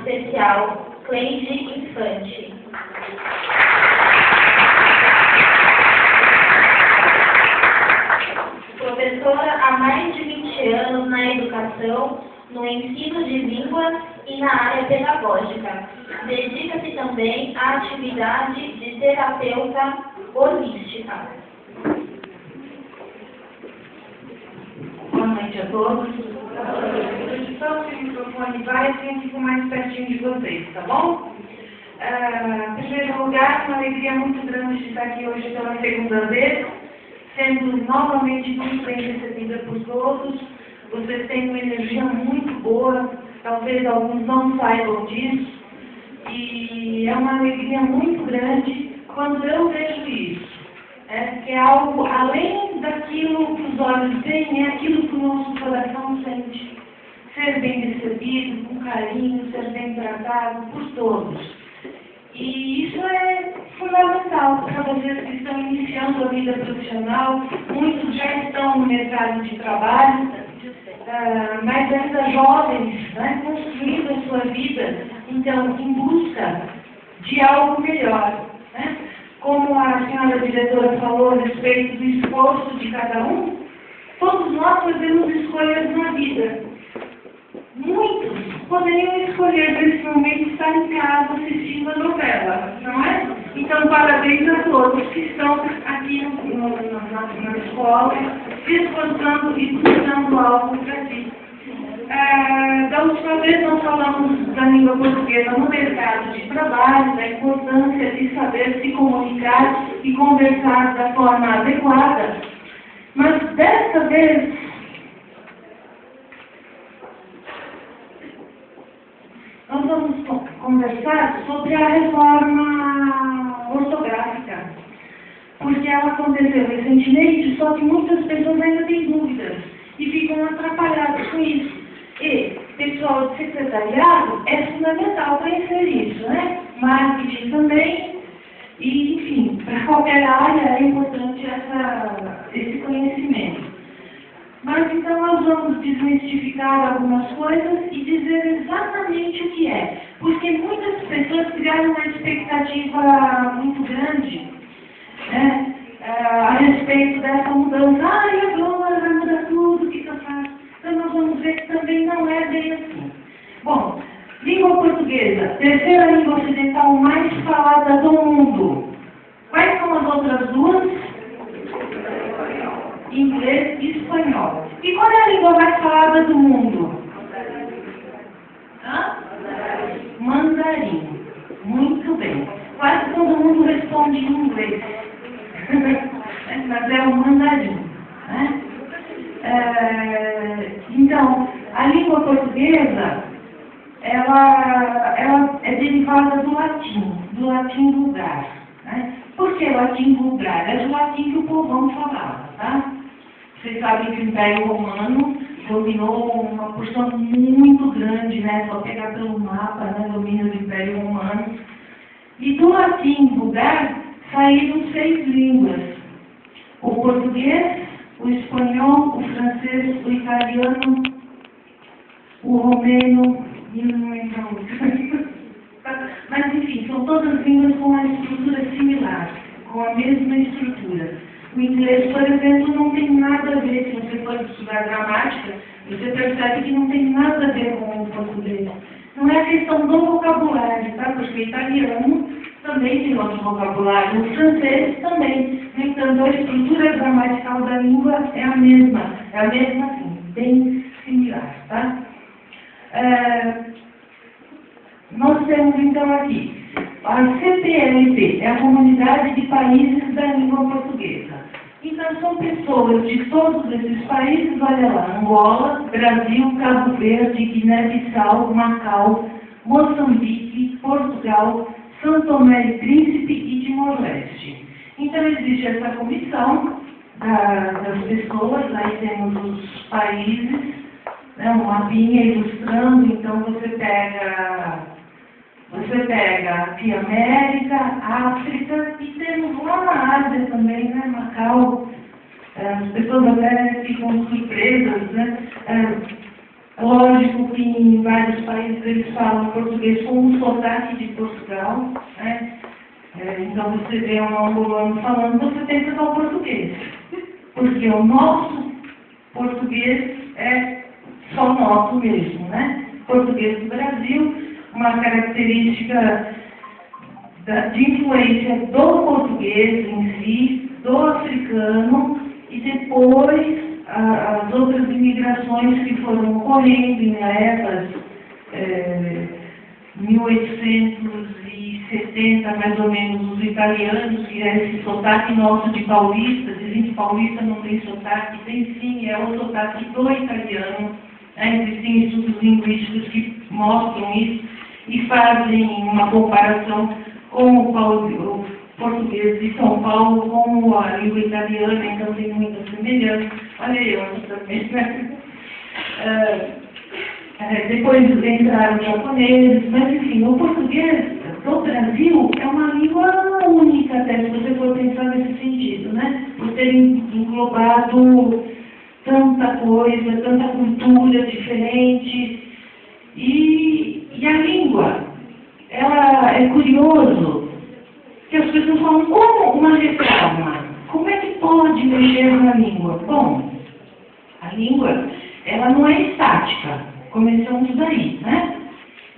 especial Cleide Infante. Professora há mais de 20 anos na educação, no ensino de língua e na área pedagógica. Dedica-se também à atividade de terapeuta holística. Boa noite a todos. Só que o microfone vai, eu tenho que ficar mais pertinho de vocês, tá bom? Em primeiro lugar, uma alegria muito grande de estar aqui hoje pela segunda vez, sendo novamente muito bem recebida por todos. Vocês têm uma energia muito boa, talvez alguns não saibam disso, e é uma alegria muito grande quando eu vejo isso. Que é algo além daquilo que os olhos veem, é aquilo que o nosso coração sente. Ser bem recebido, com carinho, ser bem tratado por todos. E isso é fundamental para vocês que estão iniciando a vida profissional. Muitos já estão no mercado de trabalho, mas ainda jovens, né, construindo a sua vida, então, em busca de algo melhor. Né? Como a senhora diretora falou a respeito do esforço de cada um, todos nós fazemos escolhas na vida. Muitos poderiam escolher nesse momento estar em casa assistindo a novela, não é? Então, parabéns a todos que estão aqui na escola, se esforçando e buscando algo para si. Da última vez nós falamos da língua portuguesa no mercado de trabalho, da importância de saber se comunicar e conversar da forma adequada. Mas desta vez, nós vamos conversar sobre a reforma ortográfica, porque ela aconteceu recentemente, só que muitas pessoas ainda têm dúvidas e ficam atrapalhadas com isso. E pessoal de secretariado é fundamental conhecer isso, né? Marketing também, e enfim, para qualquer área é importante esse conhecimento. Mas então nós vamos desmistificar algumas coisas e dizer exatamente o que é. Porque muitas pessoas criaram uma expectativa muito grande, né, a respeito dessa mudança. E agora vai mudar tudo, o que eu faço? Então nós vamos ver que também não é bem assim. Bom, língua portuguesa, terceira língua ocidental mais falada do mundo. Quais são as outras duas? Inglês e espanhol. E qual é a língua mais falada do mundo? Mandarim. Muito bem. Quase todo mundo responde em inglês. Mas é o mandarim. Né? Então, a língua portuguesa, ela é derivada do latim vulgar. Né? Por que latim vulgar? É do latim que o povão falava, tá? Vocês sabem que o Império Romano dominou uma porção muito grande, né? Só pegar pelo mapa, né? Domínio do Império Romano. E do latim vulgar saíram 6 línguas: o português, o espanhol, o francês, o italiano, o romeno e não lembro a outra. Mas enfim, são todas línguas com uma estrutura similar, com a mesma estrutura. O inglês, por exemplo, não tem nada a ver, se você for estudar gramática, você percebe que não tem nada a ver com o português. Não é questão do vocabulário, tá? Porque o italiano também tem outro vocabulário, o francês também. No entanto, a estrutura gramatical da língua é a mesma assim, bem similar, tá? Nós temos então aqui a CPLP, é a Comunidade de Países da Língua Portuguesa. Então são pessoas de todos esses países, olha lá, Angola, Brasil, Cabo Verde, Guiné-Bissau, Macau, Moçambique, Portugal, São Tomé e Príncipe e Timor-Leste. Então existe essa comissão das pessoas, aí temos os países, né, um mapinha ilustrando, então você pega aqui América, África, e temos lá na Ásia também, né, Macau. As pessoas até ficam surpresas, né? Lógico que em vários países eles falam português com um sotaque de Portugal, né? Então você vê um angolano falando, você tem que falar o português. Porque o nosso português é só nosso mesmo, né? Português do Brasil, uma característica de influência do português em si, do africano, e depois as outras imigrações que foram ocorrendo em levas, 1870, mais ou menos, os italianos, que é esse sotaque nosso de paulista, dizem que paulista não tem sotaque, tem sim, é o sotaque do italiano. Existem estudos linguísticos que mostram isso e fazem uma comparação com o português de São Paulo com a língua italiana, então tem muita semelhança. Olha eu aqui também, né? Depois entraram os japoneses, mas enfim, o português do Brasil é uma língua única, até se você for pensar nesse sentido, né? Por ter englobado tanta coisa, tanta cultura diferente. E a língua, ela é curioso que as pessoas falam, como uma reforma? Como é que pode mexer na língua? Bom, a língua, ela não é estática. Começamos daí, né?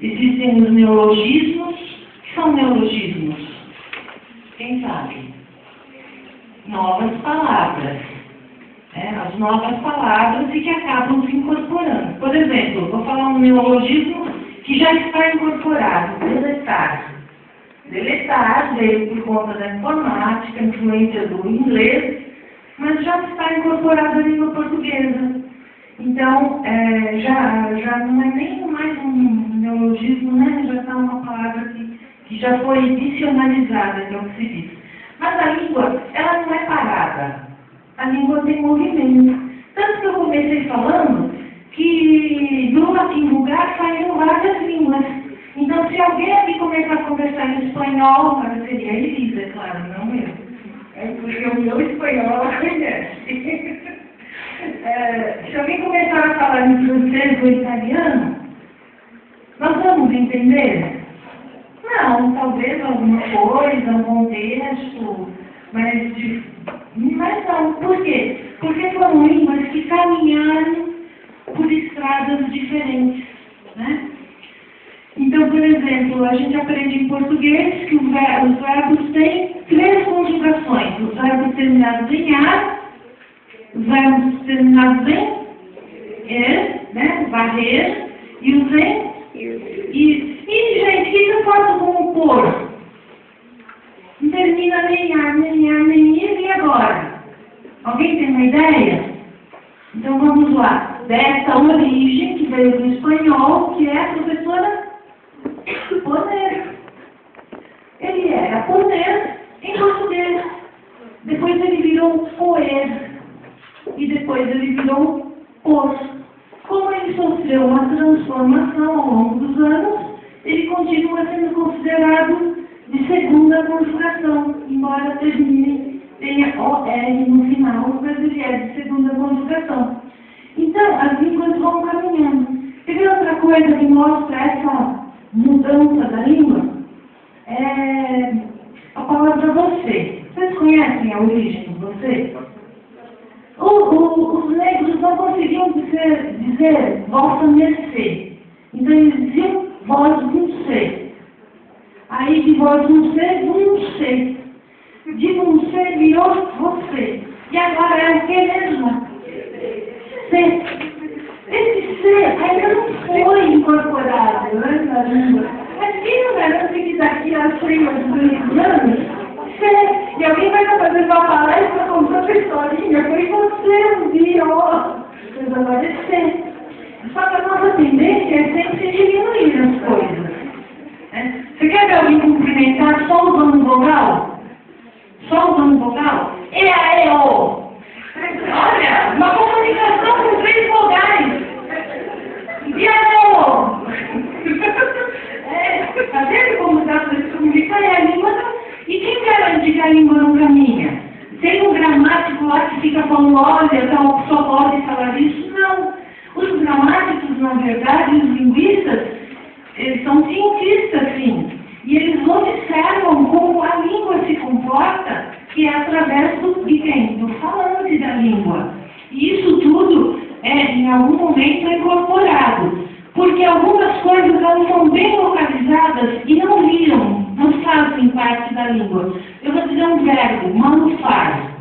Existem os neologismos. O que são neologismos? Quem sabe? Novas palavras. As novas palavras e que acabam se incorporando. Por exemplo, vou falar um neologismo que já está incorporado. Deletar. Deletar veio por conta da informática, influência do inglês, mas já está incorporado à língua portuguesa. Então, já não é nem mais um neologismo, né? Já está uma palavra que já foi dicionalizada, que é o que se diz. Mas a língua, ela não é parada. A língua tem movimento. Tanto que eu comecei falando que do latim vulgar saíram várias línguas. Então, se alguém aqui começar a conversar em espanhol, seria a Elisa, é claro, não eu. Porque o meu espanhol ela conhece. Se alguém começar a falar em francês ou italiano, nós vamos entender? Não, talvez alguma coisa, um contexto, mas não. Por quê? Porque foram línguas que caminharam por estradas diferentes, né? Então, por exemplo, a gente aprende em português que os verbos têm 3 conjugações. Os verbos terminados em "ar", os verbos terminados em "er", né? Varrer, e os em "ir". E, gente, o que eu faço com o "por"? Não termina nem "ar", nem "ar", nem "ir", e agora? Alguém tem uma ideia? Então, vamos lá. Dessa origem, que veio do espanhol, que é a professora poner. Ele era poner em português. Depois ele virou poer. E depois ele virou pôr. Como ele sofreu uma transformação ao longo dos anos, ele continua sendo considerado de segunda conjugação, embora tenha OR no final, mas ele é de segunda conjugação. Então, as línguas vão caminhando. Quer ver outra coisa que mostra essa mudança da língua? É a palavra "você". Vocês conhecem a origem de "você"? Os negros não conseguiam dizer "vossa mercê". Então eles diziam "vós você". Aí de "vós você", de "você" virou "você". E agora é o que mesmo? C. Esse C ainda não foi incorporado, né, na língua. Mas quem não garante que daqui a 100 ou 200 anos, C, e alguém vai fazer uma palestra contando a historinha, foi você um dia, ó, mas agora é C. Só que a nossa tendência é sempre diminuir as coisas. Você quer ver alguém cumprimentar só usando vogal? Só usando vogal? E-a-e-o. Olha, uma comunicação com 3 vogais. E-a-e-o. Tá vendo como dá para se comunicar? É a língua. E quem garante que a língua não caminha? Tem um gramático lá que fica falando, olha, só pode falar isso? Não. Os gramáticos na autista, sim. E eles observam como a língua se comporta, que é através de quem? Do falante da língua. E isso tudo em algum momento, incorporado. Porque algumas coisas elas são bem localizadas e não viram, não fazem parte da língua. Eu vou dizer um verbo, manufar.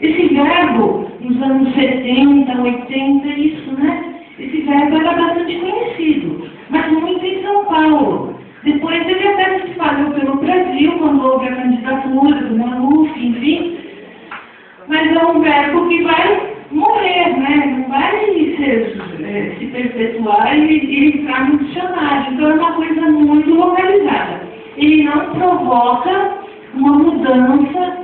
Esse verbo, nos anos 70, 80, isso, né? Esse verbo era bastante conhecido, mas muito em São Paulo. Depois ele até se espalhou pelo Brasil, quando houve a candidatura do Maluf, enfim. Mas é um verbo que vai morrer, né? Não vai se perpetuar e entrar no dicionário. Então é uma coisa muito localizada. Ele não provoca uma mudança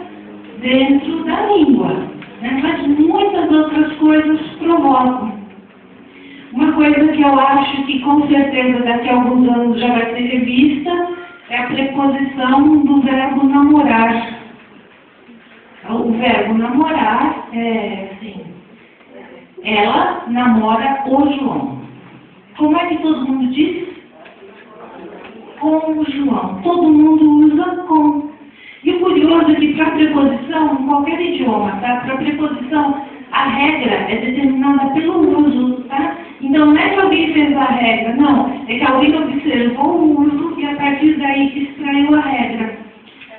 dentro da língua, né? Mas muitas outras coisas provocam. Uma coisa que eu acho que com certeza daqui a alguns anos já vai ser revista é a preposição do verbo namorar. O verbo namorar é assim, ela namora o João. Como é que todo mundo diz? Com o João. Todo mundo usa com. E o curioso é que para preposição, em qualquer idioma, tá? Para preposição, a regra é determinada pelo uso, tá? Então não é que alguém fez a regra, não. É que alguém observou o uso e a partir daí extraiu a regra.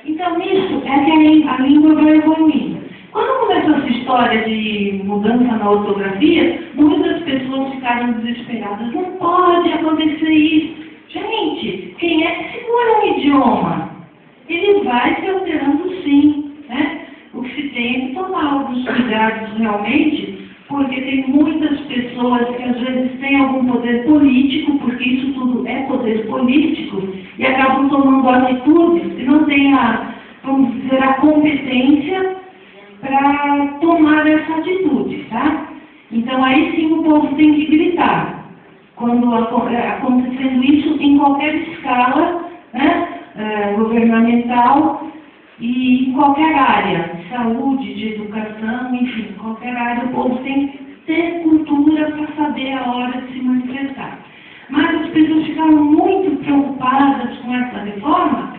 Então nisso é que a língua vai evoluindo. Quando começou essa história de mudança na ortografia, muitas pessoas ficaram desesperadas. Não pode acontecer isso. Gente, quem é que segura um idioma? Ele vai se alterando sim, né? O que se tem é que tomar alguns cuidados realmente, porque tem muitas pessoas que às vezes têm algum poder político, porque isso tudo é poder político, e acabam tomando atitudes que não têm vamos dizer, a competência para tomar essa atitude, tá? Então aí sim o povo tem que gritar. Quando acontecendo isso em qualquer escala, né? Governamental e em qualquer área, de saúde, de educação, enfim, qualquer área, o povo tem que ter cultura para saber a hora de se manifestar. Mas as pessoas ficaram muito preocupadas com essa reforma,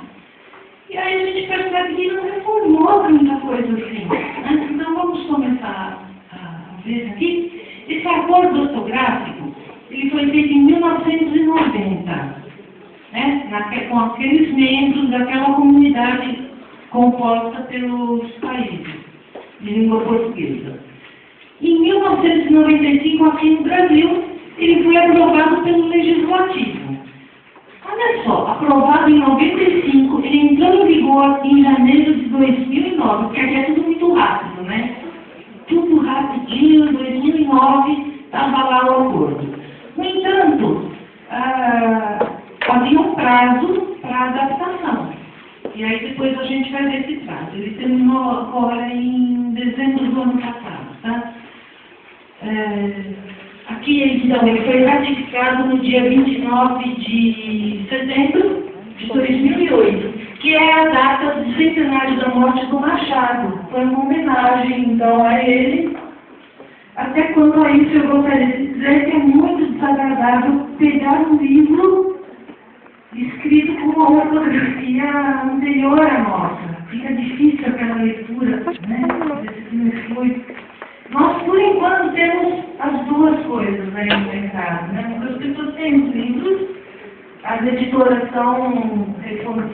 e aí a gente percebe que não reformou muita coisa assim. Né? Então vamos começar a ver aqui. Esse acordo ortográfico, ele foi feito em 1990. Né, com aqueles membros daquela comunidade composta pelos países de língua portuguesa. Em 1995, aqui no Brasil, ele foi aprovado pelo Legislativo. Olha só, aprovado em 95, ele entrou em vigor em janeiro de 2009, porque aqui é tudo muito rápido, né? Tudo rapidinho, em 2009 estava lá o acordo. No entanto, havia um prazo para adaptação. E aí depois a gente vai ver esse prazo. Ele terminou agora em dezembro do ano passado, tá? Aqui, então, ele foi ratificado no dia 29 de setembro de 2008, que é a data do centenário da morte do Machado. Foi uma homenagem, então, a ele. Até quanto a isso, eu gostaria de dizer que é muito desagradável pegar um livro escrito com uma ortografia anterior à nossa. Fica difícil aquela leitura, né? Nós, por enquanto, temos as duas coisas aí no mercado, né? As pessoas têm os livros, as editoras estão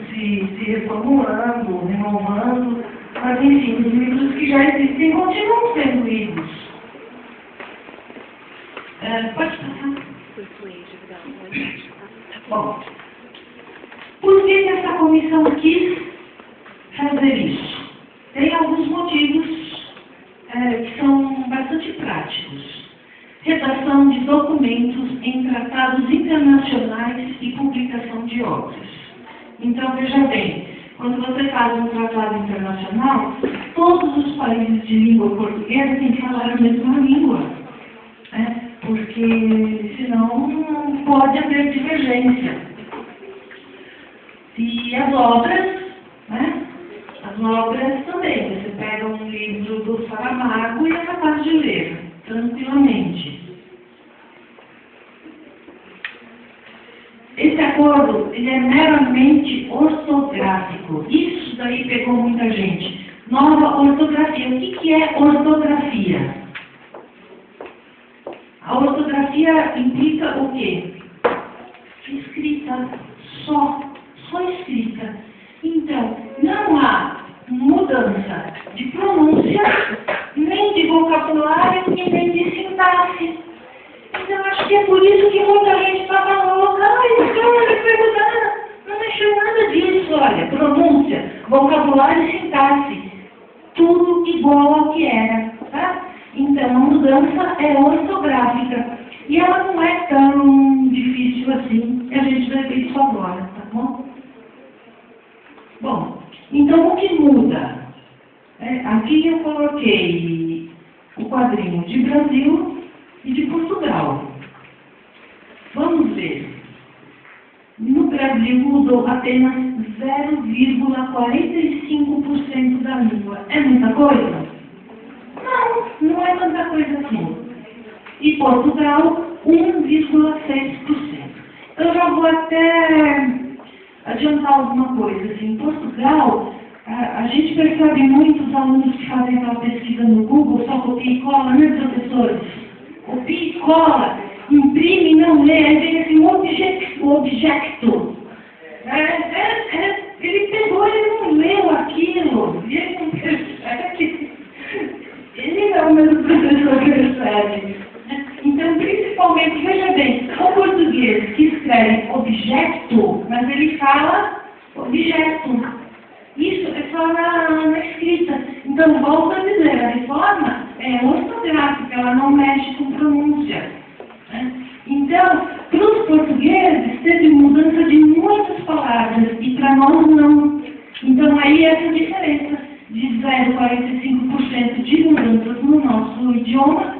se reformulando, renovando, mas, enfim, os livros que já existem continuam sendo lidos. Pode passar? Bom, por que essa comissão quis fazer isso? Tem alguns motivos que são bastante práticos. Redação de documentos em tratados internacionais e publicação de obras. Então, veja bem, quando você faz um tratado internacional, todos os países de língua portuguesa têm que falar a mesma língua, né? Porque senão não pode haver divergência. E as obras, né? As obras também. Você pega um livro do Saramago e é capaz de ler tranquilamente. Esse acordo, ele é meramente ortográfico. Isso daí pegou muita gente. Nova ortografia. O que é ortografia? A ortografia implica o quê? Escrita. Só escrita. Então, não há mudança de pronúncia, nem de vocabulário e nem de sintaxe. Então, acho que é por isso que muita gente estava louca. Ai, olha, foi mudar. Não mexeu nada disso, olha. Pronúncia, vocabulário e sintaxe. Tudo igual ao que era, tá? Então, a mudança é ortográfica. E ela não é tão difícil assim. A gente vai ver isso agora, tá bom? Bom, então o que muda? Aqui eu coloquei o quadrinho de Brasil e de Portugal. Vamos ver. No Brasil mudou apenas 0,45% da língua. É muita coisa? Não é tanta coisa assim. E Portugal, 1,6%. Eu já vou até adiantar alguma coisa. Assim, em Portugal, a gente percebe muitos alunos que fazem aquela pesquisa no Google, só copia e cola, né, professores? Copia e cola, imprime e não lê, aí vem assim, objeto. Ele pegou, ele não leu aquilo, e ele não percebe. Ele não é o mesmo professor que percebe. Então, principalmente, veja bem, o português que escreve objeto, mas ele fala objeto. Isso é só na escrita. Então, volta a dizer, a reforma é ortográfica, ela não mexe com pronúncia. Né? Então, para os portugueses, teve mudança de muitas palavras, e para nós não. Então, aí essa diferença de 0,45% de mudanças no nosso idioma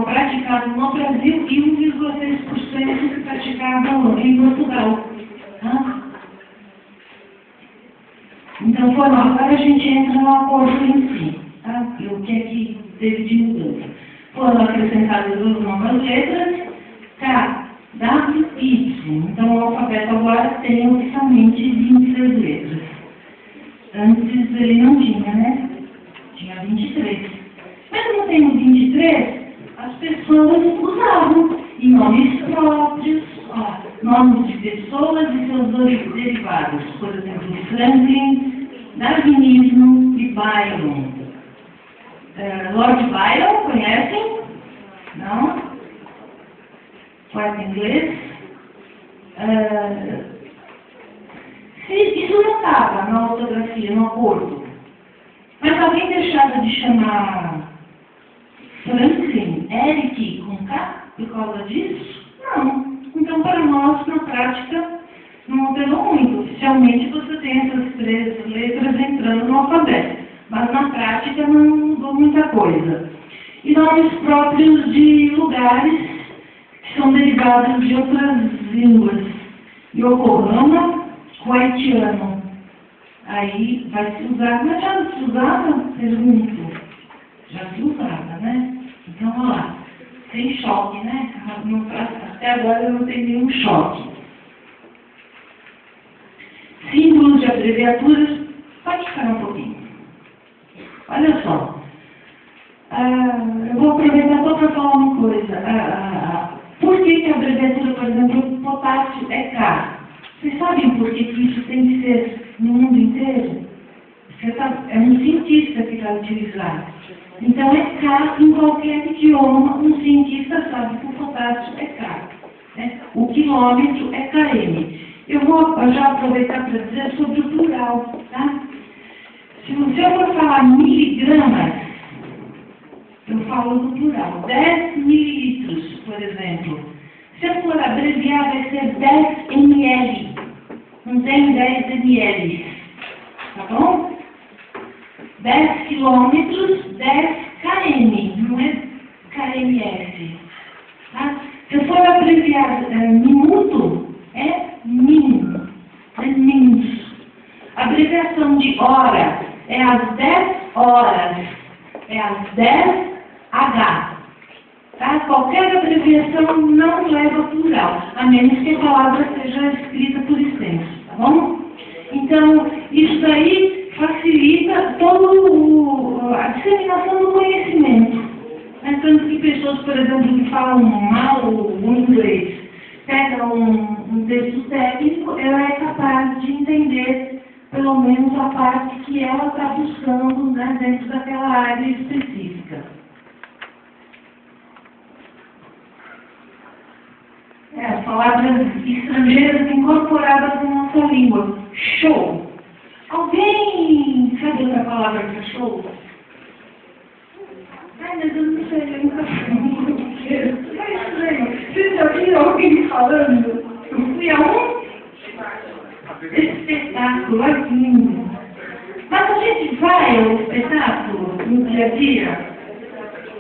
praticado no Brasil e 1,6% praticado em Portugal. Tá? Então, agora a gente entra no acordo em si. Tá? E o que é que teve de mudança? Foram acrescentadas duas novas letras, K, W e Y. Então, o alfabeto agora tem oficialmente 26 letras. Antes ele não tinha, né? Tinha 23. Mesmo tendo 23, as pessoas usavam em nomes próprios, nomes de pessoas e seus derivados. Por exemplo, Franklin, Darwinismo e Byron. Lord Byron, conhecem? Não? Faz inglês? Isso não estava na ortografia, no acordo. Mas alguém deixava de chamar Franklin, Eric, com K, por causa disso? Não. Então, para nós, na prática, não alterou muito. Oficialmente, você tem essas 3 letras entrando no alfabeto. Mas, na prática, não mudou muita coisa. E nomes próprios de lugares que são derivados de outras línguas. Yokohama, haitiano. Aí vai se usar, mas já se usava? Pergunto. Já se usava, né? Então, olha lá. Sem choque, né? Até agora eu não tenho nenhum choque. Símbolos de abreviaturas. Pode ficar um pouquinho. Olha só. Eu vou aproveitar só para falar uma coisa. Por que a abreviatura, por exemplo, potássio é K? Vocês sabem por que isso tem que ser no mundo inteiro? É um cientista que vai utilizar. Então é K em qualquer idioma, um cientista sabe que o potássio é K. Né? O quilômetro é km. Eu vou já aproveitar para dizer sobre o plural. Tá? Se eu for falar miligramas, eu falo do plural. 10 mililitros, por exemplo. Se eu for abreviar, vai ser 10 ml. Não tem 10 ml. Tá bom? 10 quilômetros, 10 km. Não é kms. Tá? Se eu for abreviar minuto, é min. É mins. A abreviação de hora é às 10 horas. É às 10 H. Tá? Qualquer abreviação não leva plural, a menos que a palavra seja escrita por extenso, tá bom? Então, isso daí facilita toda a disseminação do conhecimento. Né? Tanto que pessoas, por exemplo, que falam mal o inglês, pegam um texto técnico, ela é capaz de entender pelo menos a parte que ela está buscando, né, dentro daquela área específica. As palavras estrangeiras incorporadas na nossa língua. Show. Alguém sabe outra palavra para show? Ai, mas eu não sei, eu nunca fui. É estranho. Vocês já viram alguém falando? Eu fui aonde? Espetáculo, é lindo. Mas a gente vai ao espetáculo no dia a dia?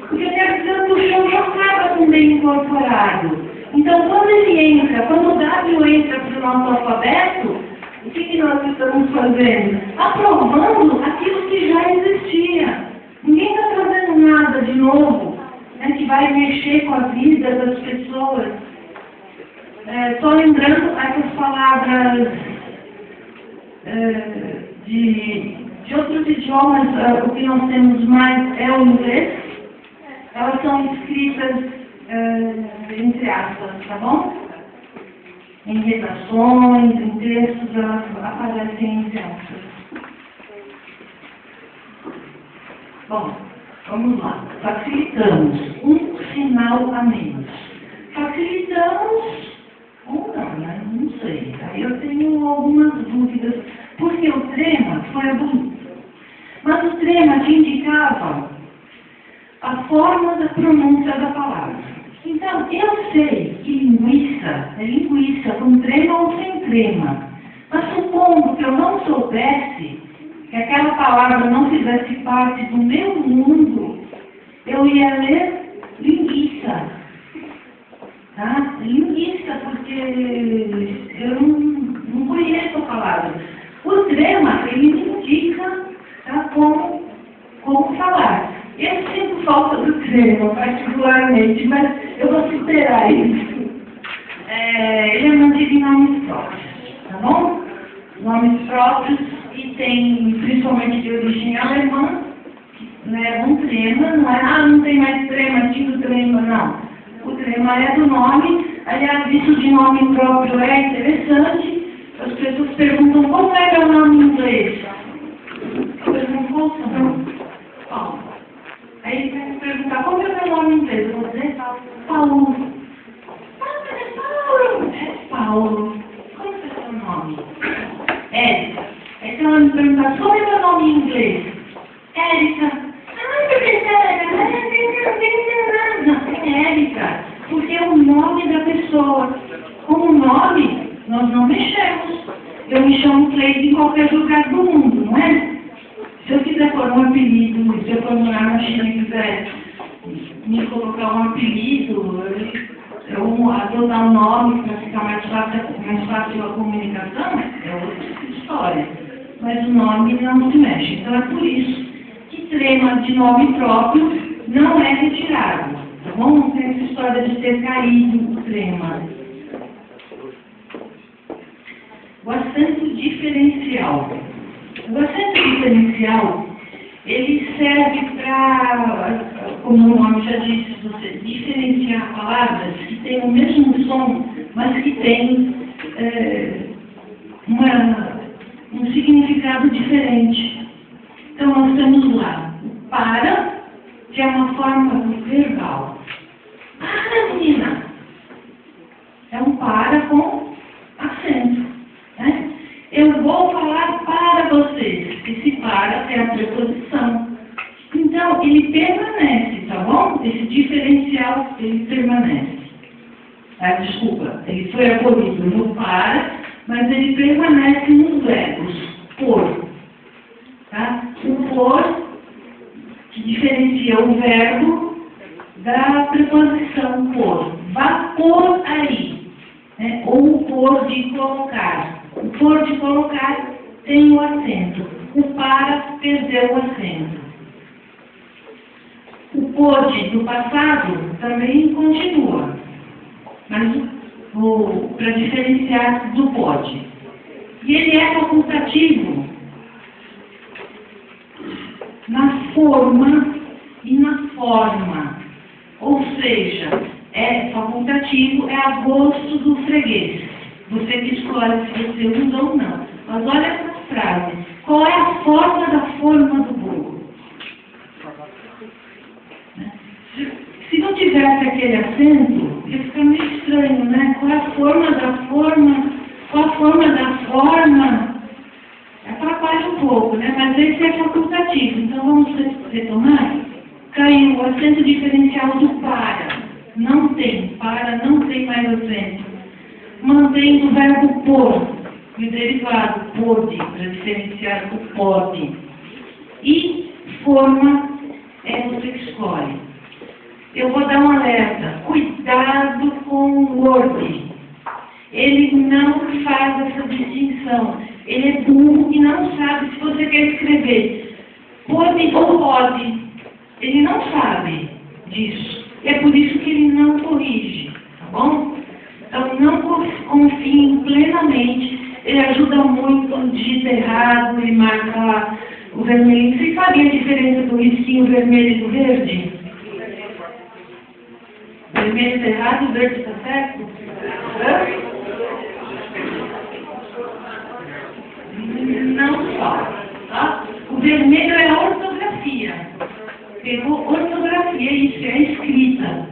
Porque eu quero dizer que o show já acaba também incorporado. Então, quando ele entra, quando o W entra para o nosso alfabeto, o que nós estamos fazendo? Aprovando aquilo que já existia. Ninguém está trazendo nada de novo, né, que vai mexer com a vida das pessoas. Estou lembrando essas palavras de outros idiomas, o que nós temos mais é o inglês. Elas são escritas entre aspas, tá bom? Em redações, em textos, elas aparecem entre aspas. Bom, vamos lá. Facilitamos. Um sinal a menos. Facilitamos ou não, né? Não sei. Aí eu tenho algumas dúvidas. Porque o trema foi abolido. Mas o trema te indicava a forma da pronúncia da palavra. Então, eu sei que linguiça é linguiça, com trema ou sem trema. Mas supondo que eu não soubesse, que aquela palavra não fizesse parte do meu mundo, eu ia ler linguiça. Tá? Linguiça, porque eu não conheço a palavra. O trema, ele me indica, tá, como falar. Eu sinto falta do trema, particularmente, mas eu vou superar isso. Ele é mantido em nomes próprios, tá bom? Nomes próprios e tem, principalmente de origem alemã, que levam trema, não é, não tem mais trema, tinha o trema, não. O trema é do nome, aliás, isso de nome próprio é interessante. As pessoas perguntam como é meu nome em inglês. Eu pergunto, qual? Aí você perguntar, qual é o meu nome em inglês? Eu vou dizer, Paulo. É Paulo. Como é o seu nome? Érica. Aí se ela me perguntar, qual é o meu nome em inglês? Érica. Não, é Érica. Porque é o nome da pessoa. Com o nome, nós não mexemos. Eu me chamo Cleide em qualquer lugar do mundo, não é? Se eu quiser pôr um apelido, se eu for morar na China e quiser me colocar um apelido, eu adotar um nome para ficar mais fácil a comunicação, é outra história. Mas o nome não se mexe. Então é por isso que trema de nome próprio não é retirado. Tá bom? Não tem essa história de ter caído o trema. O acento diferencial. O acento diferencial, ele serve para, como o nome já disse, você diferenciar palavras que têm o mesmo som, mas que têm um significado diferente. Então, nós temos lá o para, que é uma forma verbal. Para, menina! É um para com acento. Né? Eu vou falar para vocês. Esse para é a preposição. Então, ele permanece, tá bom? Esse diferencial, ele permanece. Desculpa, ele foi abolido no para, mas ele permanece nos verbos. Por. Tá? O por, que diferencia o verbo da preposição por. Vá por aí. Né? Ou o por de colocar. O por de colocar tem o acento. O para perdeu o acento. O pode do passado também continua, mas para diferenciar do pode. E ele é facultativo na forma e na forma. Ou seja, é facultativo, é a gosto do freguês. Você que escolhe se você usa ou não. Mas olha essa frase. Qual é a forma da forma do bolo? Se não tivesse aquele acento, ia ficar meio estranho, né? Qual é a forma da forma? Qual a forma da forma? Atrapalha um pouco, né? Mas esse é facultativo. Então vamos retomar. Caiu o acento diferencial do para. Não tem. Para não tem mais acento. Mantém o verbo pôr. O derivado pôde, para diferenciar o pode. E forma é você que escolhe. Eu vou dar um alerta. Cuidado com o Word. Ele não faz essa distinção. Ele é burro e não sabe se você quer escrever pode ou pode. Ele não sabe disso. É por isso que ele não corrige. Tá bom? Então não confiem plenamente. Ele ajuda muito no digito errado, ele marca lá o vermelho. Vocês sabem a diferença do risquinho vermelho e do verde? O vermelho está errado e o verde está certo? Não só. Tá? O vermelho é a ortografia. Pegou ortografia, isso é a escrita.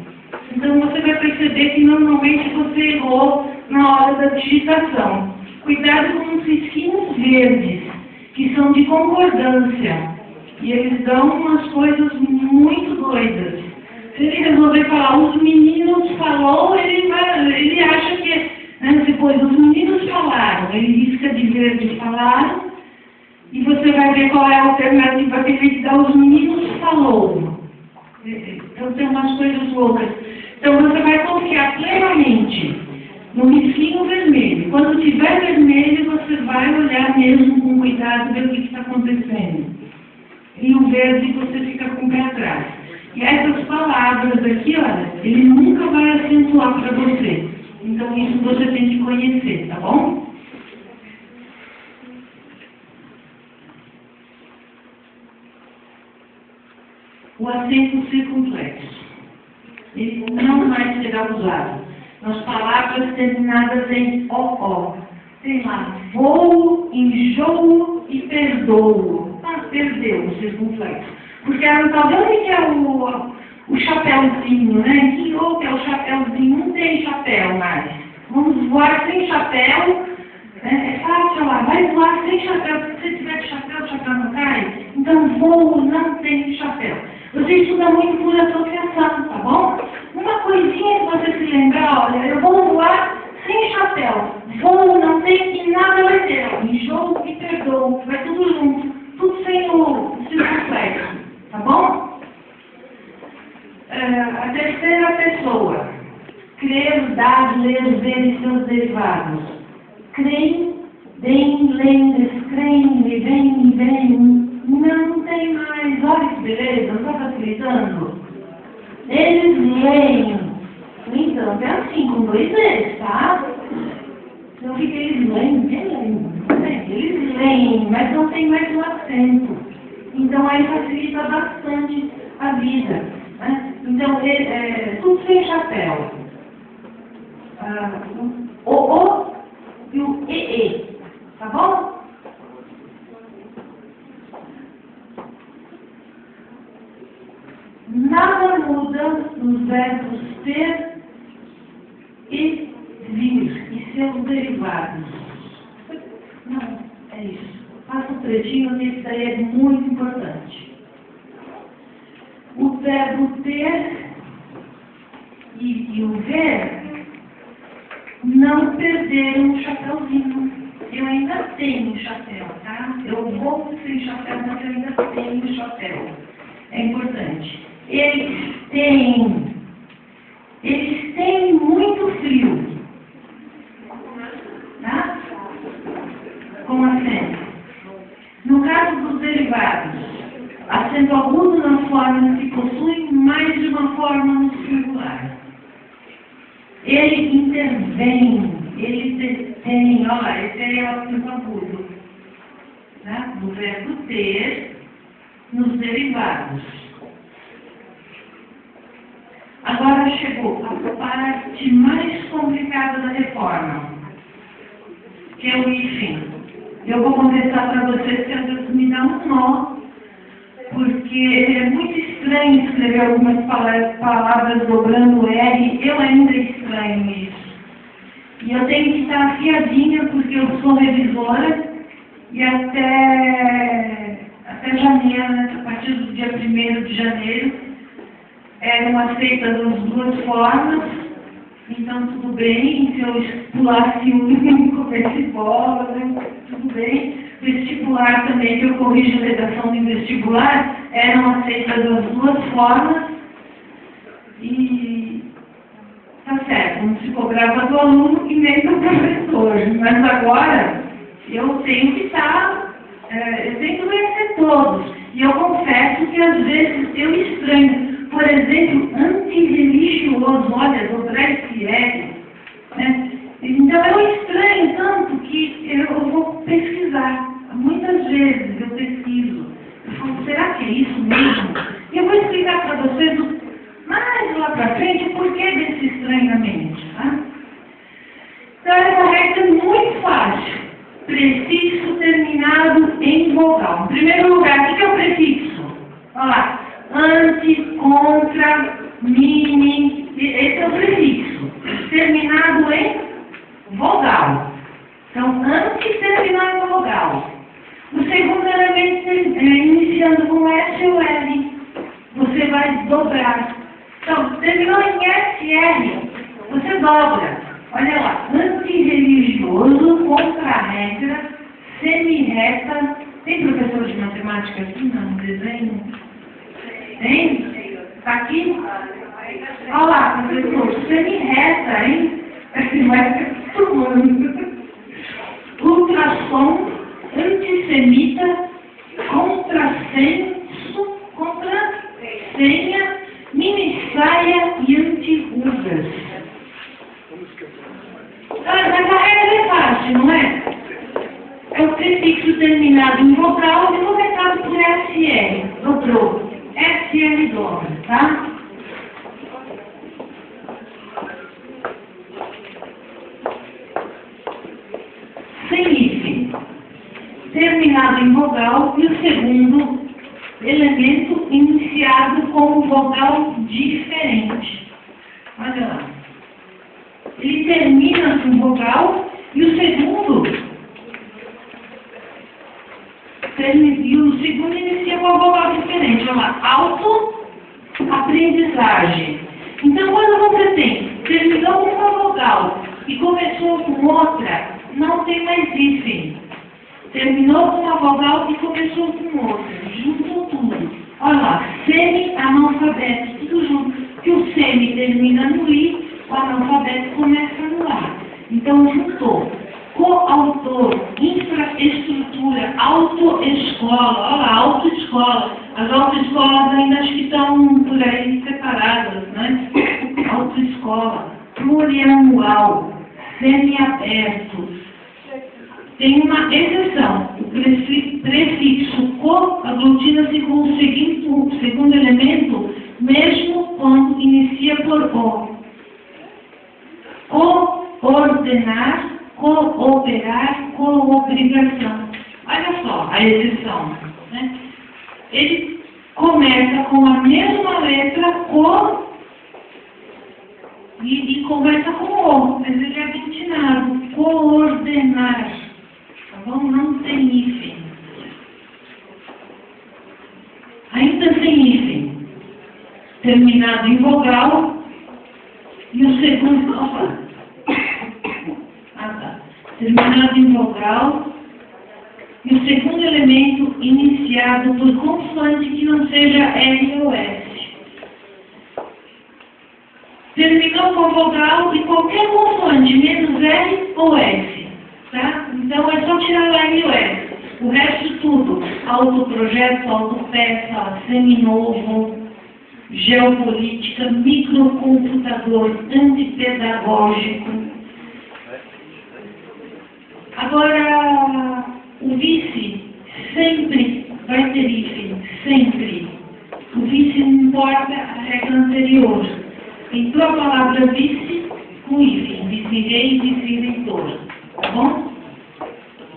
Então você vai perceber que normalmente você errou na hora da digitação. Cuidado com os risquinhos verdes, que são de concordância. E eles dão umas coisas muito doidas. Se ele resolver falar, os meninos falou, ele acha que, né, depois os meninos falaram, ele risca de verde falaram, e você vai ver qual é a alternativa que ele dá, os meninos falou. Então tem umas coisas loucas. Então você vai confiar plenamente no risquinho vermelho. Quando tiver vermelho, você vai olhar mesmo com cuidado, ver o que está acontecendo. E o verde você fica com o pé atrás. E essas palavras aqui, olha, ele nunca vai acentuar para você. Então isso você tem que conhecer, tá bom? O acento circunflexo. Ele não mais será usado nas palavras terminadas em OO. Tem lá, voo, enjoo e perdoo. Ah, perdeu o circunflexo. Porque ela tá vendo que é o chapéuzinho, né? Que louco é o chapéuzinho, não tem chapéu mais. Vamos voar sem chapéu. É fácil lá, vai voar sem chapéu. Se você tiver chapéu, o chapéu não cai. Então, voo não tem chapéu. Você estuda muito por associação, tá bom? Uma coisinha que você se lembrar, olha, eu vou voar sem chapéu. Voo não tem e nada vai ter. Enjoo e perdoo. Vai tudo junto. Tudo sem o circunflexo. Tá bom? A terceira pessoa. Crer, dar, ler, ver e seus derivados. Creem, deem, leem, descreem, vem, vem. Não tem mais. Olha que beleza, não está facilitando? Eles leem. Então, é assim, com dois E's, tá? Então, o que eles leem? Eles leem, mas não tem mais um acento. Então, aí facilita bastante a vida. Né? Então, tudo sem chapéu. O e o EE. Tá bom? Nada muda nos verbos ter e vir e seus derivados. Não, é isso. Faça um trechinho, que isso daí é muito importante. O verbo ter e o ver não perderam o chapéuzinho. Eu ainda tenho chapéu, tá? Eu vou sem chapéu, mas eu ainda tenho chapéu. É importante. Eles têm muito frio. Tá? Com acento. No caso dos derivados, acento agudo nas formas que possuem mais de uma forma no singular. Ele intervém, ele tem, olha, esse aí é o acento agudo, tá? No verbo ter, nos derivados. Agora chegou a parte mais complicada da reforma, que é o hífen. Eu vou confessar para vocês que às vezes me dá um nó, porque é muito estranho escrever algumas palavras dobrando o R, eu ainda estranho isso. E eu tenho que estar afiadinha, porque eu sou revisora, e até janeiro, né, a partir do dia 1º de janeiro, eram aceitas as duas formas, então tudo bem, se eu pulasse um comesse bola, né, tudo bem. Vestibular também, que eu corrijo a redação do vestibular, eram aceitas as duas formas e tá certo, não se cobrava do aluno e nem do professor, mas agora eu tenho que estar, eu tenho que conhecer todos, e eu confesso que às vezes eu estranho, por exemplo, antirreligioso, olha, dobrar esse R, né? Então eu estranho tanto que eu vou pesquisar. Muitas vezes eu pesquiso. Eu falo, será que é isso mesmo? E eu vou explicar para vocês mais lá para frente o porquê desse estranhamento. Tá? Então essa regra é muito fácil. Prefixo terminado em vogal. Em primeiro lugar, o que é o prefixo? Olha lá. Ante, contra, mini. Esse é o prefixo. Terminado em vogal. Então, antes terminar em vogal. O segundo elemento é iniciando com S ou L. Você vai dobrar. Então, terminou em SR, você dobra. Olha lá, antirreligioso, contra a regra, semi-reta. Tem professor de matemática aqui no desenho? Tem? Está aqui? Olha lá, professor, semi-reta, hein? Vai acostumando. Ultrassom, antissemita, contrassenso, contrassenha, mini-saia e anti-rugas. Mas a regra é fácil, não é? É o prefixo terminado em vogal e começado por SR. Dobrou. SR dobra, tá? Sem hífen. Terminado em vogal e o segundo elemento iniciado com vogal diferente. Olha lá. Ele termina com vogal e o segundo inicia com a vogal diferente. Olha lá. Auto-aprendizagem. Então, quando você terminou com uma vogal e começou com outra, não tem mais hífen. Terminou com uma vogal e começou com outra. Juntou tudo. Olha lá, semi-analfabeto, tudo junto. Que o semi termina no i, o analfabeto começa no a. Então, juntou. Coautor, infraestrutura, autoescola. Olha lá, autoescola. As autoescolas ainda acho que estão por aí separadas, né? Autoescola. Plurianual, semi-aberto. Tem uma exceção. O prefixo co aglutina-se com o segundo elemento, mesmo quando inicia por o. Coordenar, cooperar, coobrigação. Olha só a exceção. Né? Ele começa com a mesma letra, co, e começa com o, mas ele é aglutinado. Coordenar. Tá bom? Não tem hífen. Ainda sem hífen. Terminado em vogal. E o segundo. Opa! Tá. Terminado em vogal. E o segundo elemento iniciado por consoante que não seja R ou S. Terminou com vogal e qualquer consoante menos R ou S. Tá? Então é só tirar o R e o S. O resto tudo, autoprojeto, autopeça, seminovo, geopolítica, microcomputador, antipedagógico. Agora, o vice sempre vai ter IFE, sempre. O vice não importa a regra anterior. Entrou a palavra vice com IFE, vice-rei, vice-reitor, tá bom?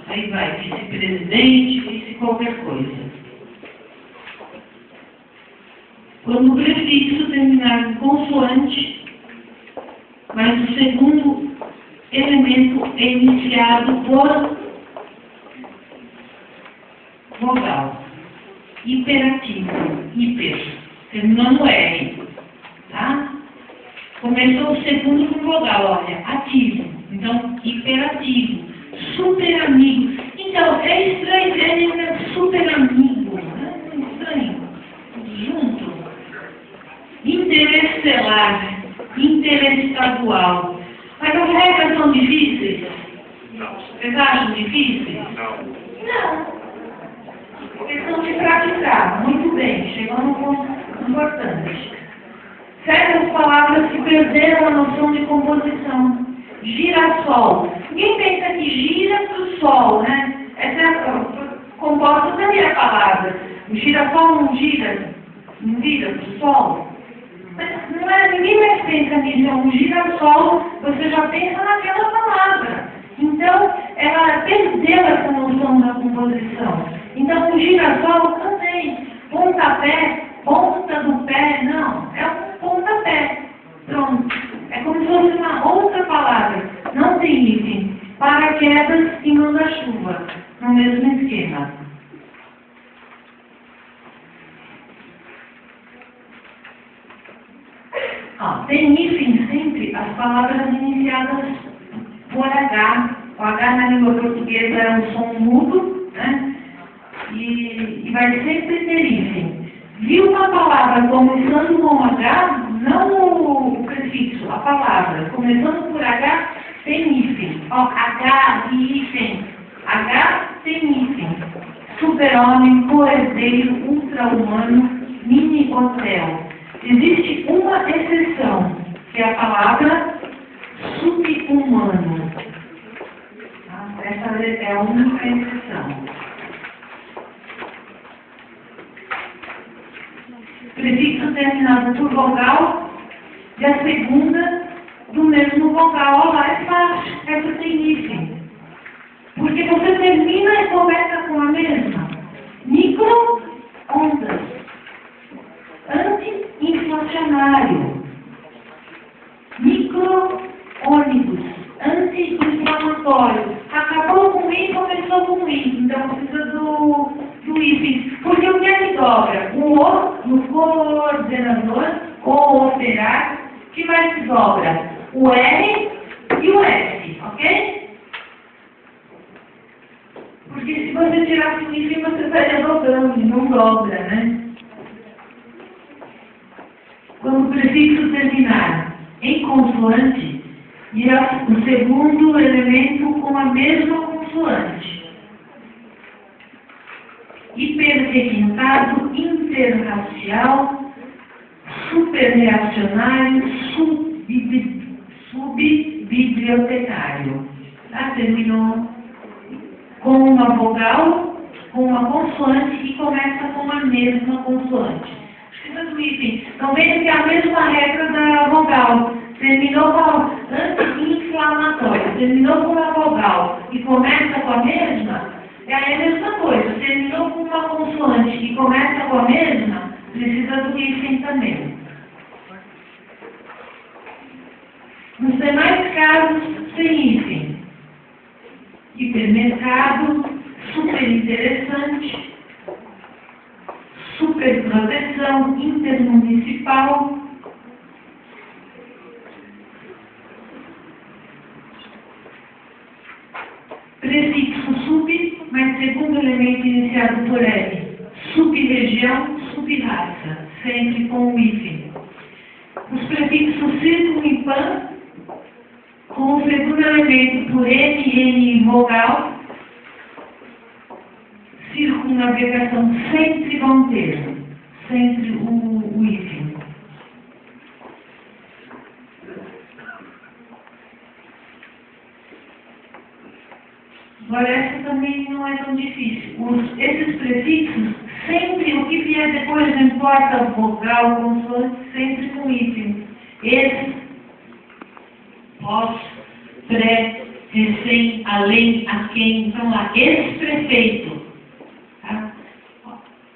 Aí vai, vice-presidente, vice qualquer coisa. Quando o prefixo terminar com consoante, mas o segundo elemento é iniciado por vogal. Hiperativo, hiper, terminando R, tá? Começou o segundo com vogal, olha, ativo, então hiperativo, super amigo. Então, é estranho, é super amigo, né? Estranho, junto. Interestelar, interestadual. Mas as regras são difíceis? Não. Vocês acham difíceis? Não. Não. Questão de praticar. Muito bem, chegou num ponto importante. Certas palavras que perderam a noção de composição. Girassol. Ninguém pensa que gira para o sol, né? Essa é composta também a palavra. O girassol não gira para o sol. Mas não é, ninguém mais pensa nisso. Um girassol, você já pensa naquela palavra. Então, ela perdeu essa noção da composição. Então, o girassol também. Pontapé, ponta do pé, não. É um pontapé. Pronto. É como se fosse uma outra palavra. Não tem item. Paraquedas e manda-chuva. No mesmo esquema. Tem hífen sempre as palavras iniciadas por H. O H na língua portuguesa é um som mudo, né? E vai sempre ter hífen. Viu uma palavra começando com H, não o prefixo, a palavra. Começando por H, tem hífen. H e hífen. H tem hífen. Super-homem, poeseiro, ultra-humano, mini-hotel. Existe uma exceção, que é a palavra sub-humano. Essa é a única exceção. Prefixo terminado por vogal e a segunda do mesmo vogal. Olha lá, é fácil, essa tem hífen. Porque você termina e começa com a mesma. Micro-ondas. Anti-inflacionário. Micro-ônibus. Anti-inflamatório. Acabou com I, começou com I. Então precisa do hífen. Porque o que é que dobra? O O no coordenador, ou operar, que mais se dobra? O R e o S, ok? Porque se você tirar o hífen, você estaria dobrando, e não dobra, né? Quando o prefixo terminar em consoante, e o segundo elemento com a mesma consoante. Hiperrequintado, interracial, superreacionário, subbibliotecário. Tá? Terminou com uma vogal, com uma consoante e começa com a mesma consoante. Então, veja que é a mesma regra da vogal. Terminou com anti-inflamatório, terminou com uma vogal e começa com a mesma, é a mesma coisa. Terminou com uma consoante e começa com a mesma, precisa do hífen também. Nos demais casos, sem hífen. Hipermercado, super interessante, superproteção, intermunicipal. Prefixo sub, mas segundo elemento iniciado por L. Sub-região, sub-raça, sempre com o hífen. Os prefixos círculo e pan, com o segundo elemento por N, N vogal. navegação sempre vão ter, sempre o hífen. Agora, essa também não é tão difícil. Esses prefixos, sempre, o que vier depois, não importa vogal, consoante, sempre com hífen. Esse, pós, pré, recém, além, a quem, então lá, esse prefeito. Tá?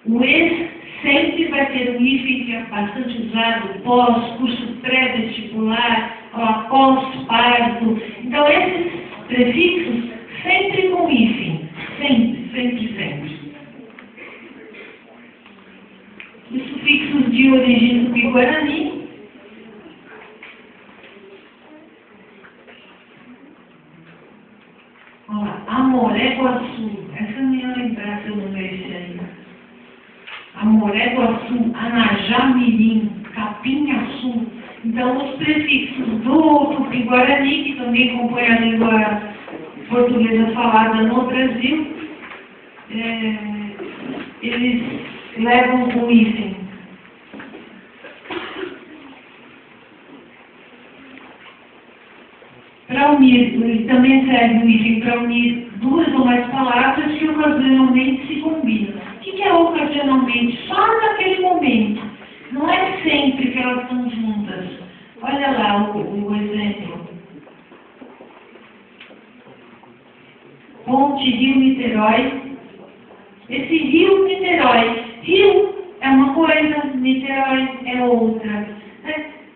O ex sempre vai ter um hífen que é bastante usado, pós, curso pré-vestibular, pós-parto. Então, esses prefixos sempre com hífen, sempre, sempre, sempre. Os sufixos de origem tupi-guarani. Olha lá, Amoré-Guaçu, essa eu não ia lembrar se eu não mexi ainda. Amoré-Guaçu, Anajá-Mirim, Capinhaçu. Então, os prefixos do tupi-guarani, que também compõem a língua portuguesa falada no Brasil, eles levam o hífen. Para unir, ele também serve o hífen para unir duas ou mais palavras que ocasionalmente se combinam. O que é ocasionalmente? Só naquele momento. Não é sempre que elas estão juntas. Olha lá o exemplo. Ponte Rio-Niterói. Esse Rio-Niterói. Rio é uma coisa, Niterói é outra.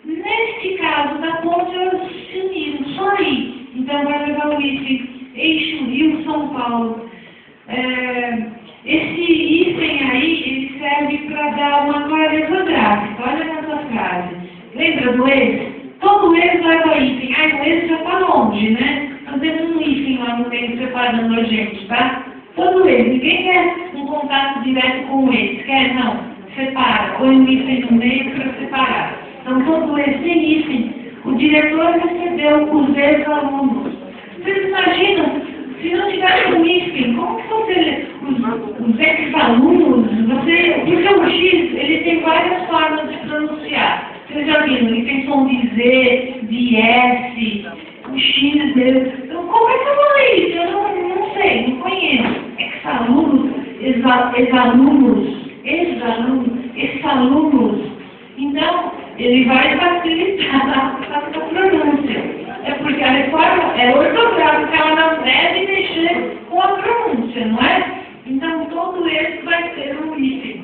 Neste caso da ponte, elas se uniram, só aí. Então vai levar o hífen. Eixo Rio-São Paulo. Esse hífen aí, ele serve para dar uma clareza gráfica. Olha nessa frase. Lembra do ex? Todo ex leva hífen. O ex já está longe, né? Nós temos um hífen lá no meio separando a gente, tá? Todo ex. Ninguém quer um contato direto com o ex. Quer? Não. Separa. Põe um hífen no meio para separar. Então, todo ex tem hífen. O diretor recebeu os ex-alunos. Vocês imaginam? Se não tivesse um hífen, como que você, os ex-alunos, porque o X, ele tem várias formas de pronunciar. Vocês já viram? Ele tem som de Z, de S, o X dele. Então, como é que eu falei isso? Eu não sei, não conheço. Ex-alunos, ex-alunos. Então, ele vai facilitar a pronúncia. É porque a reforma é ortográfica, ela não deve mexer com a pronúncia, não é? Então, todo esse vai ter um hífen.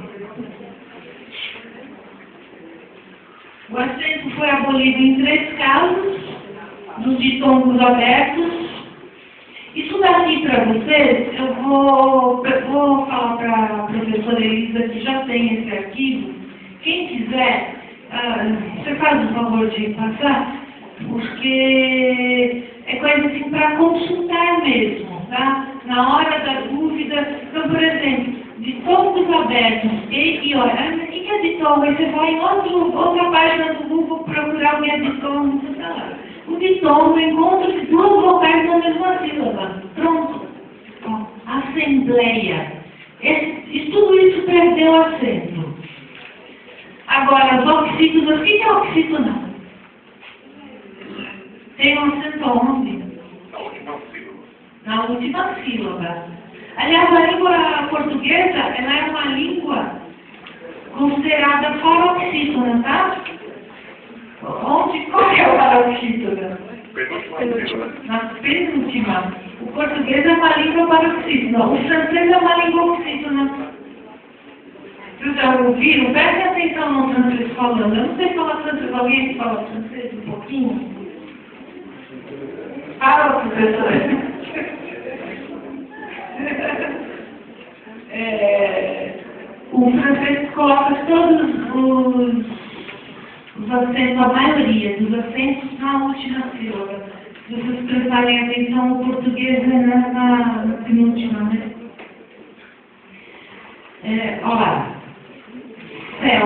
O acento foi abolido em 3 casos, dos ditongos abertos. Isso daqui para vocês, eu vou falar para a professora Elisa que já tem esse arquivo. Quem quiser, você faz o favor de passar, porque é coisa assim para consultar mesmo, tá? Na hora da dúvida, então, por exemplo, ditongos abertos, E e O. O que é ditongo? Aí você vai em outra página do Google procurar o que é ditongo, tá lá. O ditongo encontra-se 2 vocais na mesma sílaba. Pronto. Ó, assembleia. Tudo isso perdeu acento. Agora, as oxítonas, o que é oxítona? Tem um acento onde? Na última sílaba. Aliás, a língua portuguesa, ela é uma língua considerada paroxítona, tá? Qual é o paroxítona? Na penúltima. O português é uma língua paroxítona. O francês é uma língua oxítona. Vocês já ouviram? Prestem atenção no francês falando. Eu não sei falar francês. Alguém que fala francês um pouquinho? Fala, professora. O francês coloca todos os acentos, a maioria dos acentos na última sílaba. Se vocês prestarem atenção, o português é na penúltima, né? Olha lá. Céu,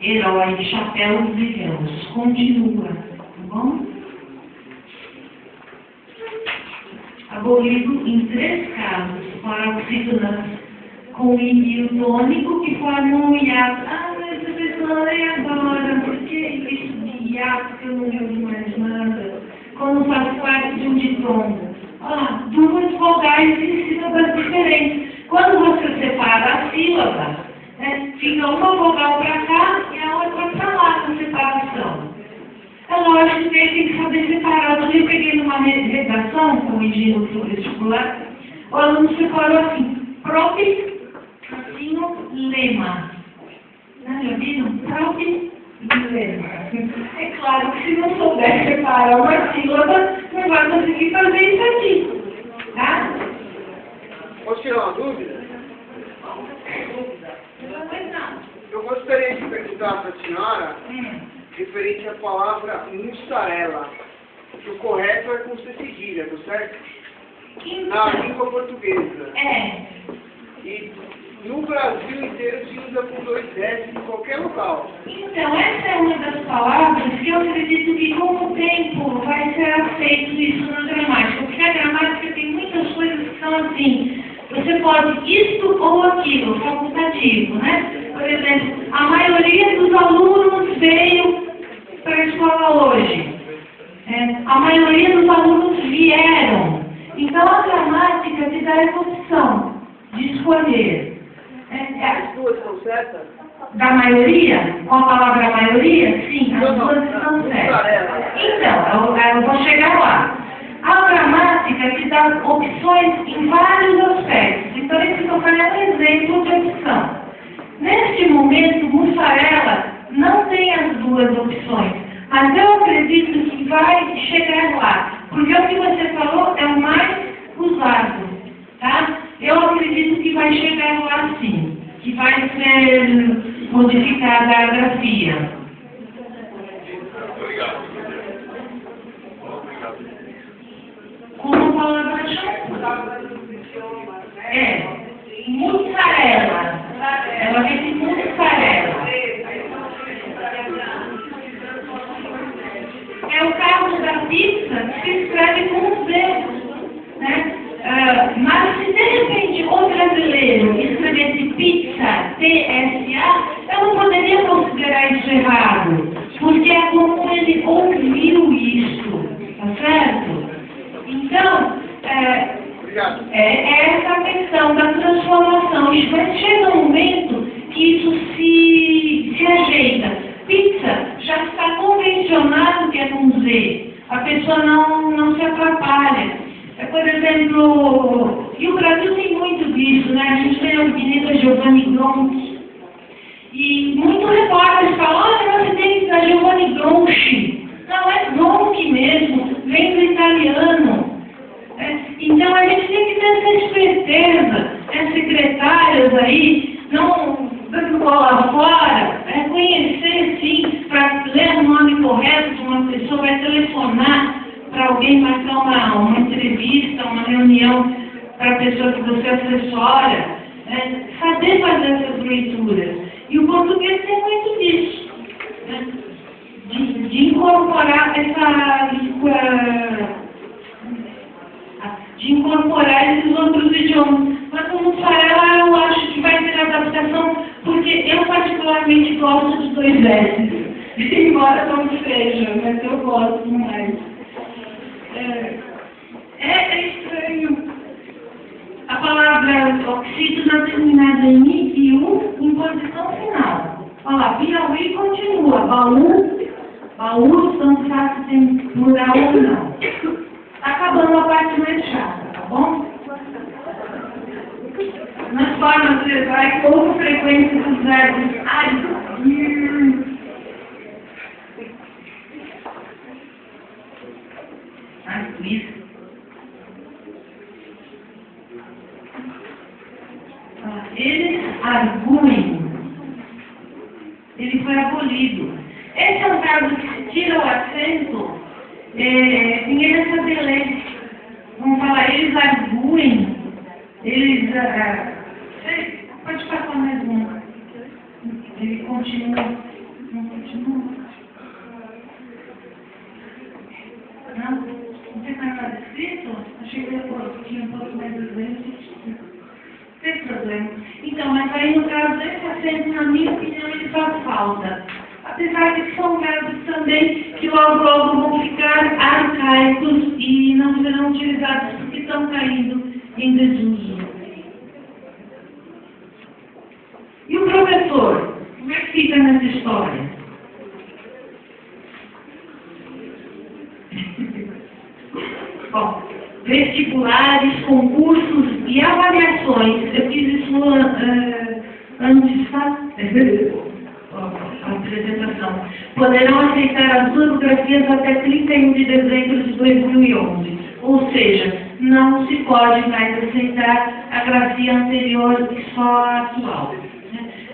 herói, chapéu, vivemos. Continua, tá bom? Abolido em 3 casos, paroxítonas com o envio tônico que forma um hiato. Ah, mas a pessoa é agora, por que isso de hiato que eu não uso mais nada? Quando faz parte de um ditongo. Ah, duas vogais em sílabas diferentes. Quando você separa a sílaba, fica uma vogal para cá e a outra para lá na separação. É lógico que ele tem que saber separar. Eu peguei numa redação, corrigindo o vestibular, o aluno separou assim, próprio, lema. Não já viram? Próprio, lema. É claro que se não souber separar uma sílaba, não vai conseguir fazer isso aqui. Tá? Posso tirar uma dúvida? Pois não. Eu gostaria de perguntar para a senhora referente à palavra mussarela, que o correto é com C cedilha, tá certo? Na língua portuguesa. E no Brasil inteiro se usa com 2 S em qualquer local. Então, essa é uma das palavras que eu acredito que com o tempo vai ser aceito isso na gramática. Porque a gramática tem muitas coisas que são assim. Você pode isto ou aquilo, facultativo, né? Por exemplo, a maioria dos alunos veio para a escola hoje. A maioria dos alunos vieram. Então, a gramática te dá essa opção de escolher. As duas estão certas? Da maioria? Com a palavra maioria? Sim, as duas estão certas. Então, eu vou chegar lá. A gramática te dá opções em vários aspectos. Então, esse que eu falei é um exemplo de opção. Neste momento, mussarela não tem as duas opções. Mas eu acredito que vai chegar lá. Porque o que você falou é o mais usado. Tá? Eu acredito que vai chegar lá sim. Que vai ser modificada a grafia. Obrigado. Como palavra-chave? Mussarela. Ela vem de mussarela. É o caso da pizza que se escreve com os dedos, né? Mas se de repente o brasileiro escrevesse pizza, T-S-A, eu não poderia considerar isso errado, porque é como ele ouviu isso, tá certo? Então, é essa questão da transformação. E vai chegar um momento que isso se ajeita. Pizza já está convencionado que é com Z. A pessoa não se atrapalha. Por exemplo, e o Brasil tem muito disso, né? A gente tem a Avenida Giovanni Gronchi. E muito repórter fala, olha, você tem a Giovanni Gronchi. Não, é Gronchi mesmo, vem do italiano. Então a gente tem que ter essa esperteza, as secretárias aí, não dando bola fora, conhecer sim, para ler o nome correto de uma pessoa, vai telefonar para alguém marcar uma entrevista, uma reunião para a pessoa que você assessora, saber fazer essas leituras. E o português tem muito disso, né? De incorporar essa língua, de incorporar esses outros idiomas. Mas o mussarela eu acho que vai ter adaptação, porque eu particularmente gosto dos 2 S. Embora não seja, mas eu gosto mais. É estranho. A palavra oxígeno terminada em I e U em posição final. Olha lá, Piauí continua. Baú, tanto faz se tem plural ou não. Acabando a parte mais chata, tá bom? Nas formas verbais, pouca frequência dos verbos agir. Isso. Eles arguem. Ele foi abolido. Esse é um caso que se tira o acento, ninguém vai saber ler. Vamos falar, eles arguem, eles... pode passar mais uma. Ele continua. Não continua? Não? Não tem mais nada escrito? Achei que tinha um pouco mais de exemplo. Não tem problema. Então, mas aí no caso desse acento, na minha opinião, ele faz falta. Apesar de que são verbos também que logo vão ficar arcaicos e não serão utilizados porque estão caindo em desuso. E o professor? Como é que fica nessa história? Bom, vestibulares, concursos e avaliações. Eu fiz isso antes, tá? A apresentação. Poderão aceitar as duas biografias até 31 de dezembro de 2011. Ou seja, não se pode mais aceitar a grafia anterior e só a atual.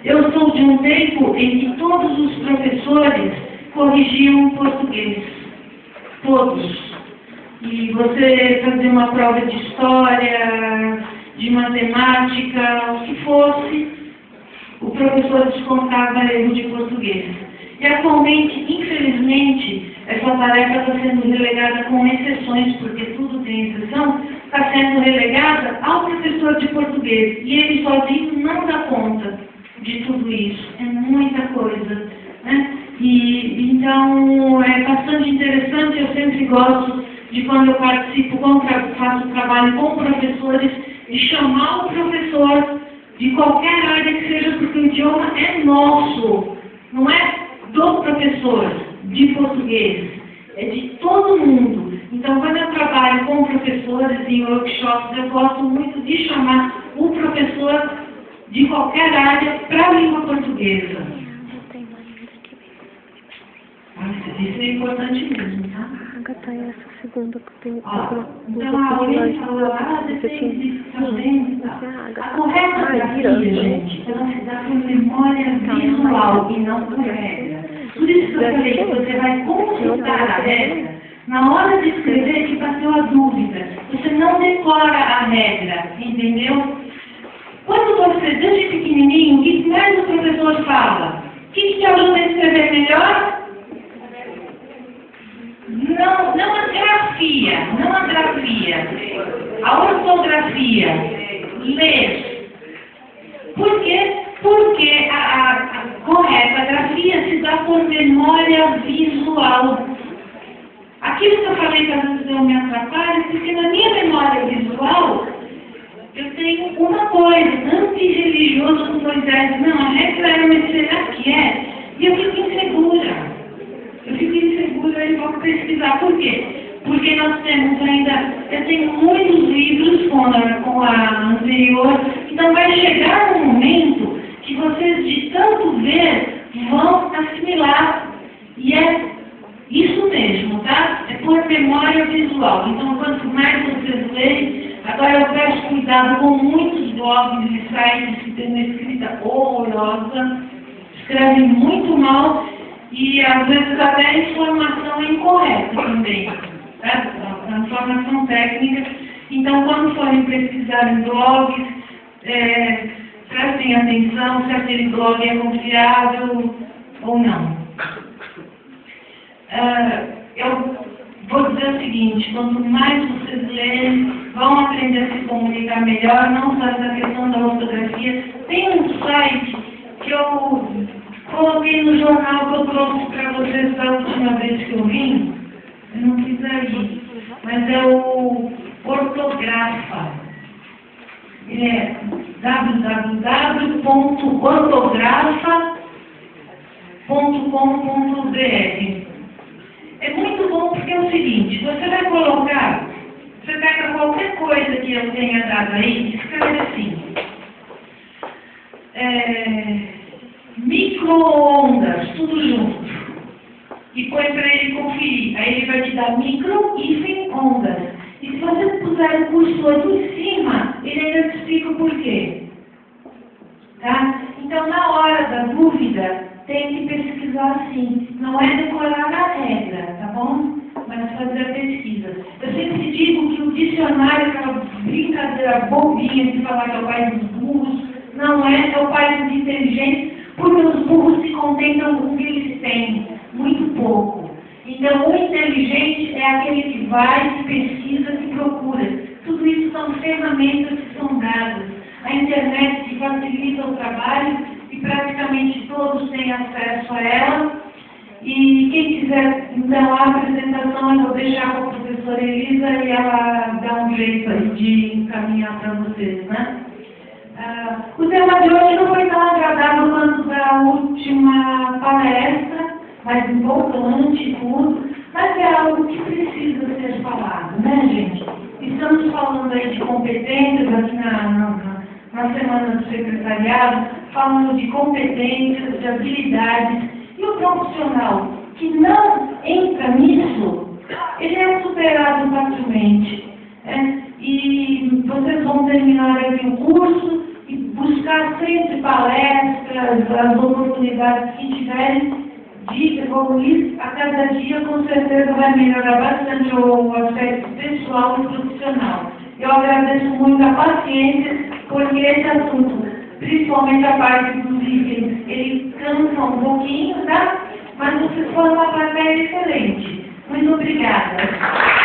Eu sou de um tempo em que todos os professores corrigiam português. Todos. E você fazia uma prova de história, de matemática, o que fosse, o professor descontava erro de português. E atualmente, infelizmente, essa tarefa está sendo relegada com exceções, porque tudo tem exceção, está sendo relegada ao professor de português. E ele sozinho não dá conta de tudo isso. É muita coisa, né? E então é bastante interessante, eu sempre gosto de quando eu participo, quando faço trabalho com professores, de chamar o professor de qualquer área que seja, porque o idioma é nosso, não é do professor de português, é de todo mundo. Então, quando eu trabalho com professores em workshops, eu gosto muito de chamar o professor de qualquer área para a língua portuguesa. Isso é importante mesmo, tá? Agatha, essa segunda que eu tenho então, a audiência falou, depende também. A correta grafia, gente, ela se dá por memória visual e não por regra. Por isso que eu falei que você vai consultar a regra na hora de escrever que bateu a dúvida. Você não decora a regra, entendeu? Quando você, desde pequenininho, o que mais o professor fala? O que te ajuda a escrever melhor? Não a grafia, a ortografia, ler. Por quê? Porque a correta grafia se dá por memória visual. Aquilo que eu falei que às vezes eu me atrapalho, porque na minha memória visual, eu tenho uma coisa, antirreligioso com Moisés. Não, a regra era, mas será que é? E eu fico insegura. E vou pesquisar. Por quê? Porque nós temos ainda, eu tenho muitos livros com a anterior, então vai chegar um momento que vocês, de tanto ver, vão assimilar. E é isso mesmo, tá? É por memória visual. Então, quanto mais vocês lerem, agora eu peço cuidado com muitos blogs e sites que têm uma escrita horrorosa, escrevem muito mal, e às vezes até a informação é incorreta também, tá? A informação técnica. Então, quando forem pesquisar em blogs, prestem atenção se aquele blog é confiável ou não. Eu vou dizer o seguinte, quanto mais vocês lerem, vão aprender a se comunicar melhor, não só essa questão da ortografia. Tem um site que eu coloquei no jornal que eu trouxe para vocês da última vez que eu vim, eu não quis aí, mas é o Ortografa. Ele é www.ortografa.com.br. É muito bom porque é o seguinte, você vai colocar, você pega qualquer coisa que eu tenha dado aí, escreve assim. Micro-ondas, tudo junto. E põe para ele conferir. Aí ele vai te dar micro-ondas. E se você puser o cursor em cima, ele ainda te explica o porquê. Tá? Então, na hora da dúvida, tem que pesquisar assim. Não é decorar a regra, tá bom? Mas fazer a pesquisa. Eu sempre digo que o dicionário é aquela brincadeira bobinha de falar que é o pai dos burros. Não é, é o pai dos inteligentes, porque os burros se contentam com o que eles têm, muito pouco. Então, o inteligente é aquele que vai, que pesquisa, que procura. Tudo isso são ferramentas que são dadas. A internet facilita o trabalho e praticamente todos têm acesso a ela. E quem quiser, então, a apresentação eu vou deixar com a professora Elisa e ela dá um jeito aí de encaminhar para vocês, né? O tema de hoje não foi tão agradável quanto da última palestra, mais importante e tudo, mas é algo que precisa ser falado, né, gente? Estamos falando aí de competências aqui na Semana do Secretariado, falando de competências, de habilidades, e o profissional que não entra nisso, ele é superado facilmente. E vocês vão terminar aqui o curso e buscar sempre palestras, as oportunidades que tiverem de evoluir a cada dia, com certeza vai melhorar bastante o aspecto pessoal e profissional. Eu agradeço muito a paciência, porque esse assunto, principalmente a parte dos itens, ele cansa um pouquinho, tá? Mas vocês foram uma plateia excelente. Muito obrigada.